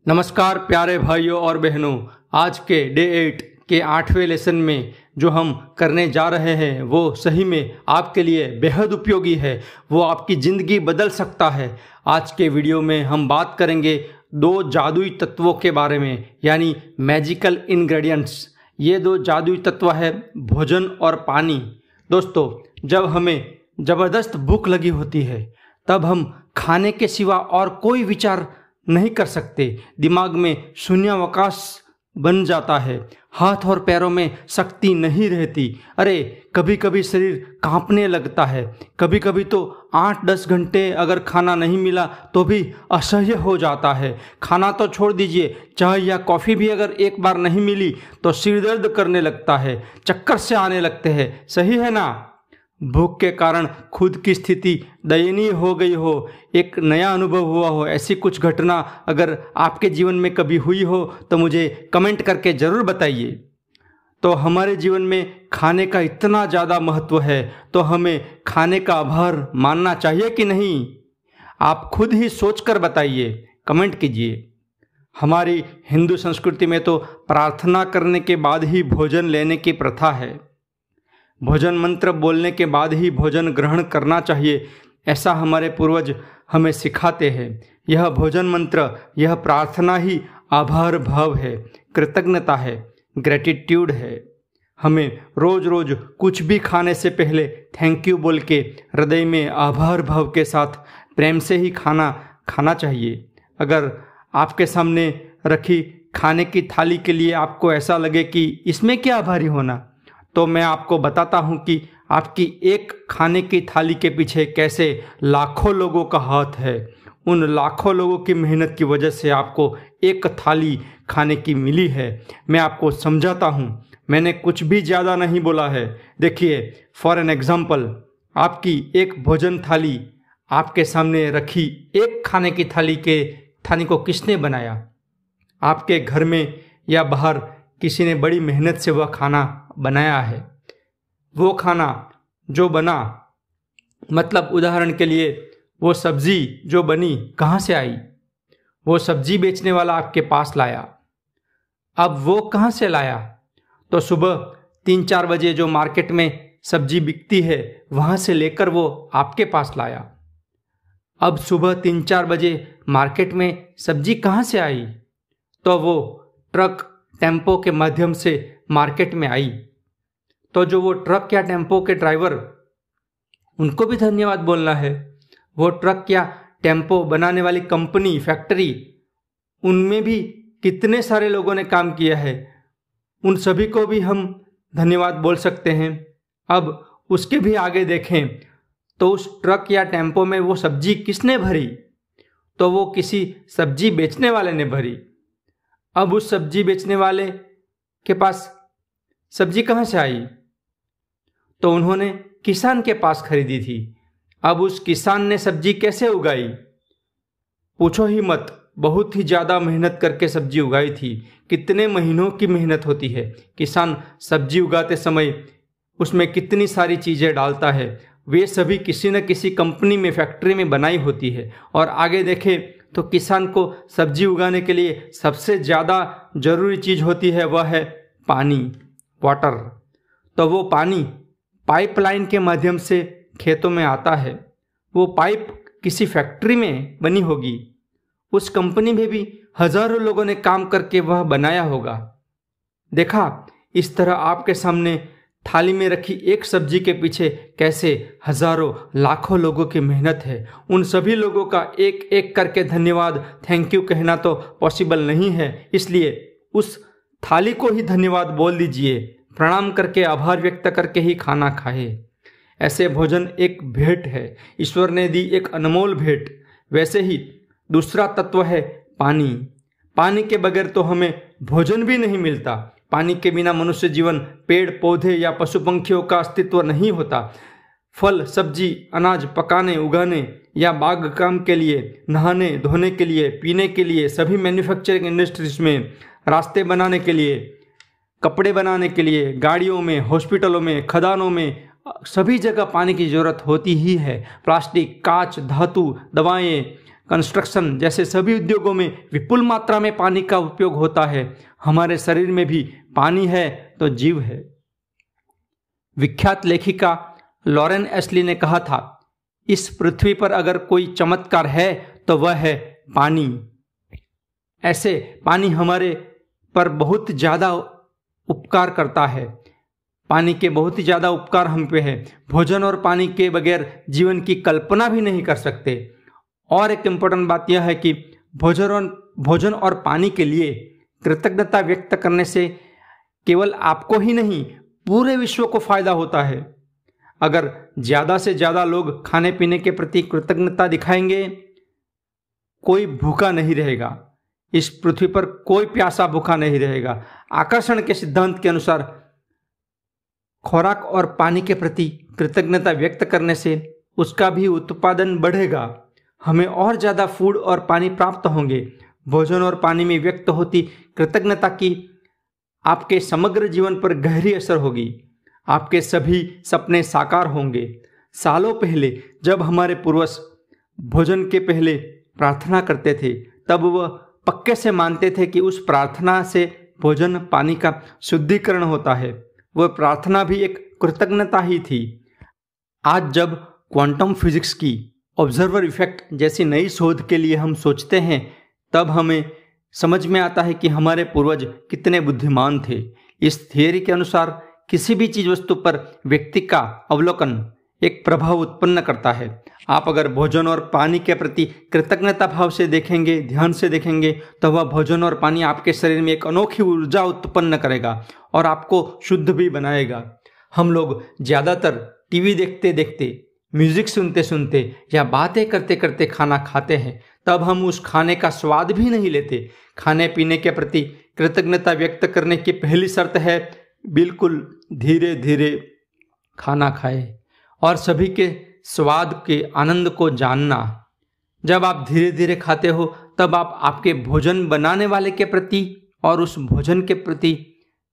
नमस्कार प्यारे भाइयों और बहनों, आज के डे 8 के 8वें लेसन में जो हम करने जा रहे हैं वो सही में आपके लिए बेहद उपयोगी है। वो आपकी ज़िंदगी बदल सकता है। आज के वीडियो में हम बात करेंगे 2 जादुई तत्वों के बारे में, यानी मैजिकल इंग्रेडिएंट्स। ये 2 जादुई तत्व है भोजन और पानी। दोस्तों, जब हमें ज़बरदस्त भूख लगी होती है तब हम खाने के सिवा और कोई विचार नहीं कर सकते। दिमाग में शून्यावकाश बन जाता है, हाथ और पैरों में शक्ति नहीं रहती। अरे कभी कभी शरीर कांपने लगता है। कभी कभी तो 8-10 घंटे अगर खाना नहीं मिला तो भी असह्य हो जाता है। खाना तो छोड़ दीजिए, चाय या कॉफ़ी भी अगर एक बार नहीं मिली तो सिर दर्द करने लगता है, चक्कर से आने लगते हैं। सही है ना? भूख के कारण खुद की स्थिति दयनीय हो गई हो, एक नया अनुभव हुआ हो, ऐसी कुछ घटना अगर आपके जीवन में कभी हुई हो तो मुझे कमेंट करके ज़रूर बताइए। तो हमारे जीवन में खाने का इतना ज़्यादा महत्व है तो हमें खाने का आभार मानना चाहिए कि नहीं? आप खुद ही सोच कर बताइए, कमेंट कीजिए। हमारी हिंदू संस्कृति में तो प्रार्थना करने के बाद ही भोजन लेने की प्रथा है। भोजन मंत्र बोलने के बाद ही भोजन ग्रहण करना चाहिए, ऐसा हमारे पूर्वज हमें सिखाते हैं। यह भोजन मंत्र, यह प्रार्थना ही आभार भाव है, कृतज्ञता है, ग्रेटिट्यूड है। हमें रोज़ रोज़ कुछ भी खाने से पहले थैंक यू बोल के हृदय में आभार भाव के साथ प्रेम से ही खाना खाना चाहिए। अगर आपके सामने रखी खाने की थाली के लिए आपको ऐसा लगे कि इसमें क्या आभारी होना, तो मैं आपको बताता हूं कि आपकी एक खाने की थाली के पीछे कैसे लाखों लोगों का हाथ है। उन लाखों लोगों की मेहनत की वजह से आपको एक थाली खाने की मिली है। मैं आपको समझाता हूं, मैंने कुछ भी ज़्यादा नहीं बोला है। देखिए, फॉर एन एग्जाम्पल, आपकी एक भोजन थाली आपके सामने रखी एक खाने की थाली को किसने बनाया? आपके घर में या बाहर किसी ने बड़ी मेहनत से वह खाना बनाया है। वो खाना जो बना, मतलब उदाहरण के लिए वो सब्जी जो बनी कहाँ से आई? वो सब्जी बेचने वाला आपके पास लाया। अब वो कहाँ से लाया? तो सुबह 3-4 बजे जो मार्केट में सब्जी बिकती है वहाँ से लेकर वो आपके पास लाया। अब सुबह 3-4 बजे मार्केट में सब्जी कहाँ से आई? तो वो ट्रक टेम्पो के माध्यम से मार्केट में आई। तो जो वो ट्रक या टेम्पो के ड्राइवर, उनको भी धन्यवाद बोलना है। वो ट्रक या टेम्पो बनाने वाली कंपनी, फैक्ट्री, उनमें भी कितने सारे लोगों ने काम किया है, उन सभी को भी हम धन्यवाद बोल सकते हैं। अब उसके भी आगे देखें तो उस ट्रक या टेम्पो में वो सब्जी किसने भरी? तो वो किसी सब्जी बेचने वाले ने भरी। अब उस सब्जी बेचने वाले के पास सब्जी कहाँ से आई? तो उन्होंने किसान के पास खरीदी थी। अब उस किसान ने सब्जी कैसे उगाई? पूछो ही मत, बहुत ही ज़्यादा मेहनत करके सब्जी उगाई थी। कितने महीनों की मेहनत होती है। किसान सब्जी उगाते समय उसमें कितनी सारी चीज़ें डालता है, वे सभी किसी न किसी कंपनी में, फैक्ट्री में बनाई होती है। और आगे देखें तो किसान को सब्जी उगाने के लिए सबसे ज़्यादा ज़रूरी चीज़ होती है, वह है पानी, वाटर। तो वो पानी पाइपलाइन के माध्यम से खेतों में आता है। वो पाइप किसी फैक्ट्री में बनी होगी, उस कंपनी में भी हज़ारों लोगों ने काम करके वह बनाया होगा। देखा, इस तरह आपके सामने थाली में रखी एक सब्जी के पीछे कैसे हज़ारों लाखों लोगों की मेहनत है। उन सभी लोगों का एक एक करके धन्यवाद, थैंक यू कहना तो पॉसिबल नहीं है, इसलिए उस थाली को ही धन्यवाद बोल दीजिए। प्रणाम करके, आभार व्यक्त करके ही खाना खाए। ऐसे भोजन एक भेंट है, ईश्वर ने दी एक अनमोल भेंट। वैसे ही दूसरा तत्व है पानी। पानी के बगैर तो हमें भोजन भी नहीं मिलता। पानी के बिना मनुष्य जीवन, पेड़ पौधे या पशु पंखियों का अस्तित्व नहीं होता। फल, सब्जी, अनाज पकाने, उगाने या बाग काम के लिए, नहाने धोने के लिए, पीने के लिए, सभी मैन्युफैक्चरिंग इंडस्ट्रीज में, रास्ते बनाने के लिए, कपड़े बनाने के लिए, गाड़ियों में, हॉस्पिटलों में, खदानों में, सभी जगह पानी की ज़रूरत होती ही है। प्लास्टिक, कांच, धातु, दवाएं, कंस्ट्रक्शन जैसे सभी उद्योगों में विपुल मात्रा में पानी का उपयोग होता है। हमारे शरीर में भी पानी है तो जीव है। विख्यात लेखिका लॉरेन एशली ने कहा था, इस पृथ्वी पर अगर कोई चमत्कार है तो वह है पानी। ऐसे पानी हमारे पर बहुत ज़्यादा उपकार करता है। पानी के बहुत ही ज़्यादा उपकार हम पे है। भोजन और पानी के बगैर जीवन की कल्पना भी नहीं कर सकते। और एक इम्पोर्टेंट बात यह है कि भोजन और पानी के लिए कृतज्ञता व्यक्त करने से केवल आपको ही नहीं पूरे विश्व को फायदा होता है। अगर ज़्यादा से ज़्यादा लोग खाने पीने के प्रति कृतज्ञता दिखाएंगे, कोई भूखा नहीं रहेगा। इस पृथ्वी पर कोई प्यासा भूखा नहीं रहेगा। आकर्षण के सिद्धांत के अनुसार खुराक और पानी के प्रति कृतज्ञता व्यक्त करने से उसका भी उत्पादन बढ़ेगा। हमें और ज़्यादा फूड और पानी प्राप्त होंगे। भोजन और पानी में व्यक्त होती कृतज्ञता की आपके समग्र जीवन पर गहरी असर होगी। आपके सभी सपने साकार होंगे। सालों पहले जब हमारे पूर्वज भोजन के पहले प्रार्थना करते थे, तब वह पक्के से मानते थे कि उस प्रार्थना से भोजन पानी का शुद्धिकरण होता है। वह प्रार्थना भी एक कृतज्ञता ही थी। आज जब क्वांटम फिजिक्स की ऑब्जर्वर इफेक्ट जैसी नई शोध के लिए हम सोचते हैं, तब हमें समझ में आता है कि हमारे पूर्वज कितने बुद्धिमान थे। इस थियरी के अनुसार किसी भी चीज वस्तु पर व्यक्ति का अवलोकन एक प्रभाव उत्पन्न करता है। आप अगर भोजन और पानी के प्रति कृतज्ञता भाव से देखेंगे, ध्यान से देखेंगे, तो वह भोजन और पानी आपके शरीर में एक अनोखी ऊर्जा उत्पन्न करेगा और आपको शुद्ध भी बनाएगा। हम लोग ज़्यादातर टीवी देखते देखते, म्यूजिक सुनते सुनते या बातें करते करते खाना खाते हैं। तब हम उस खाने का स्वाद भी नहीं लेते। खाने पीने के प्रति कृतज्ञता व्यक्त करने की पहली शर्त है बिल्कुल धीरे धीरे खाना खाए और सभी के स्वाद के आनंद को जानना। जब आप धीरे धीरे खाते हो, तब आप आपके भोजन बनाने वाले के प्रति और उस भोजन के प्रति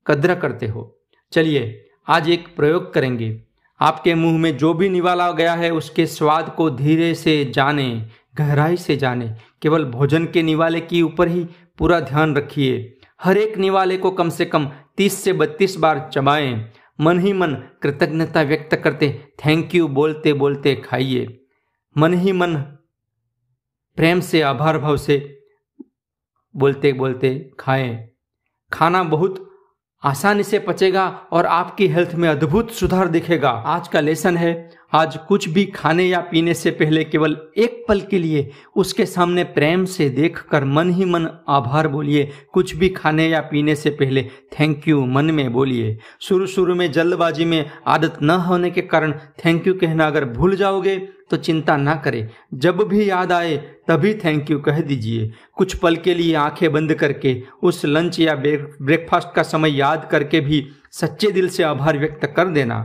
कद्र करते हो। चलिए आज एक प्रयोग करेंगे। आपके मुंह में जो भी निवाला गया है उसके स्वाद को धीरे से जाने, गहराई से जाने। केवल भोजन के निवाले के ऊपर ही पूरा ध्यान रखिए। हर एक निवाले को कम से कम 30 से 32 बार चबाएं। मन ही मन कृतज्ञता व्यक्त करते थैंक यू बोलते बोलते खाइए। मन ही मन प्रेम से, आभार भाव से बोलते बोलते खाएं। खाना बहुत आसानी से पचेगा और आपकी हेल्थ में अद्भुत सुधार दिखेगा। आज का लेसन है, आज कुछ भी खाने या पीने से पहले केवल एक पल के लिए उसके सामने प्रेम से देखकर मन ही मन आभार बोलिए। कुछ भी खाने या पीने से पहले थैंक यू मन में बोलिए। शुरू में जल्दबाजी में आदत न होने के कारण थैंक यू कहना अगर भूल जाओगे तो चिंता ना करें। जब भी याद आए तभी थैंक यू कह दीजिए। कुछ पल के लिए आंखें बंद करके उस लंच या ब्रेकफास्ट का समय याद करके भी सच्चे दिल से आभार व्यक्त कर देना।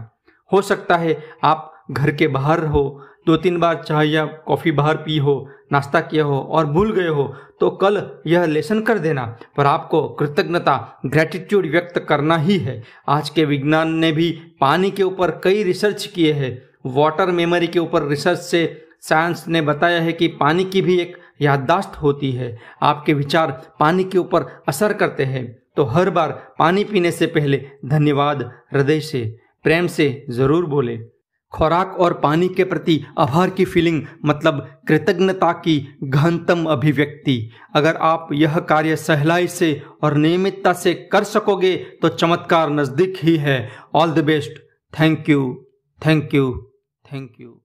हो सकता है आप घर के बाहर हो, 2-3 बार चाय या कॉफ़ी बाहर पी हो, नाश्ता किया हो और भूल गए हो, तो कल यह लेसन कर देना। पर आपको कृतज्ञता, ग्रेटिट्यूड व्यक्त करना ही है। आज के विज्ञान ने भी पानी के ऊपर कई रिसर्च किए हैं। वाटर मेमोरी के ऊपर रिसर्च से साइंस ने बताया है कि पानी की भी एक याददाश्त होती है। आपके विचार पानी के ऊपर असर करते हैं। तो हर बार पानी पीने से पहले धन्यवाद हृदय से, प्रेम से ज़रूर बोले। खुराक और पानी के प्रति आभार की फीलिंग मतलब कृतज्ञता की गहनतम अभिव्यक्ति। अगर आप यह कार्य सहलाई से और नियमितता से कर सकोगे तो चमत्कार नज़दीक ही है। All the best. Thank you, thank you, thank you.